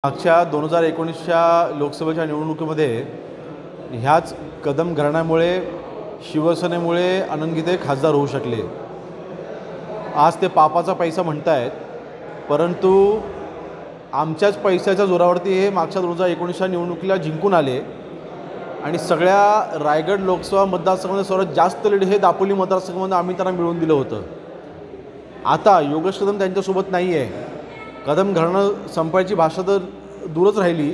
मागच्या 2019च्या लोकसभेच्या निवडणुकीमध्ये ह्याच कदम घराण्यामुळे शिवसेनेमुळे आनंद गीते खासदार होऊ शकले। आज ते पापाचा पैसा म्हणतायत, परंतु आमच्याच पैशाच्या जोरावरती हे मागच्या 2019च्या निवडणुकीला जिंकून आले आणि सगळ्या रायगड लोकसभा मतदारसंघामध्ये सर्वात जास्त लीड हे दापोली मतदारसंघामध्ये आम्ही त्यांना मिळवून दिलं होतं। आता योगेश कदम त्यांच्यासोबत नाही आहे। कदम घराणं संपायची भाषा तर दूरच राहिली,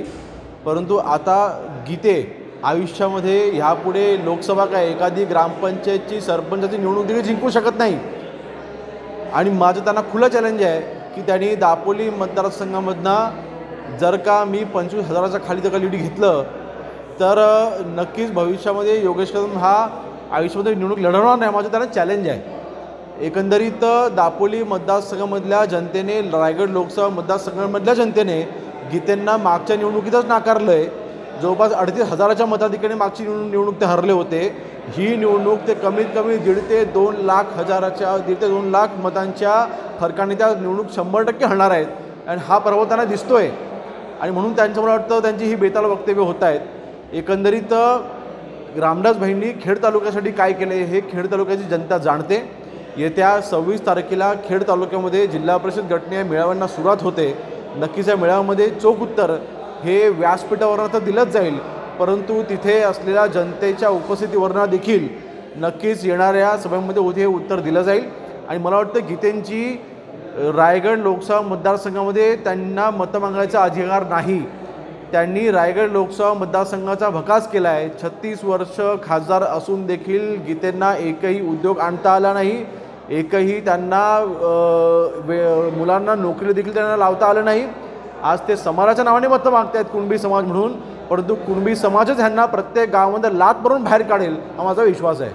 परंतु आता गीते आयुष्यामध्ये ह्यापुढे लोकसभा काय एखादी ग्रामपंचायतची सरपंचाची निवडणूक देखील जिंकू शकत नाही। आणि माझं त्यांना खुलं चॅलेंज आहे की त्यांनी दापोली मतदारसंघामधनं जर का मी 25,000च्या खाली जर का लीड घेतलं तर नक्कीच भविष्यामध्ये योगेश कदम हा आयुष्यामध्ये निवडणूक लढवणार नाही, माझं त्यांना चॅलेंज आहे। एकंदरीत दापोली मतदारसंघामधल्या जनतेने, रायगड लोकसभा मतदारसंघामधल्या जनतेने गीतेंना मागच्या निवडणुकीतच नाकारलं आहे। जवळपास 38,000च्या मताधिक्याने मागची निवडणूक ते हरले होते। ही निवडणूक ते कमीत कमी 1.5 ते 2 लाख हजाराच्या 1.5 ते 2 लाख मतांच्या फरकाने त्या निवडणूक 100% हरणार आहेत आणि हा पर्व त्यांना दिसतोय आणि म्हणून त्यांच्यामुळे वाटतं त्यांची ही बेताल वक्तव्य होत आहेत। एकंदरीत रामदास भाईंनी खेड तालुक्यासाठी काय केले हे खेड तालुक्याची जनता जाणते। येत्या 26 तारखेला खेड तालुक्यामध्ये जिल्हा परिषद गटने मेळाव्यांना सुरुवात होते। नक्कीच या मेळाव्यामध्ये चोख उत्तर हे व्यासपीठावरून तर दिलंच जाईल, परंतु तिथे असलेल्या जनतेच्या उपस्थितीवरनं देखील नक्कीच येणाऱ्या सभेमध्ये हे उत्तर दिलं जाईल। आणि मला वाटतं गीतेंची रायगड लोकसभा मतदारसंघामध्ये त्यांना मतं मागण्याचा अधिकार नाही। त्यांनी रायगड लोकसभा मतदारसंघाचा भकास केला आहे। 36 वर्ष खासदार असून देखील गीतेंना एकही उद्योग आणता आला नाही, एकही त्यांना मुलांना नोकरी देखील त्यांना लावता आलं नाही। आज ते समाजाच्या नावाने मतं मागतायत कुणबी समाज म्हणून, परंतु कुणबी समाजच ह्यांना प्रत्येक गावामध्ये लाथ मारून बाहेर काढेल हा माझा विश्वास आहे।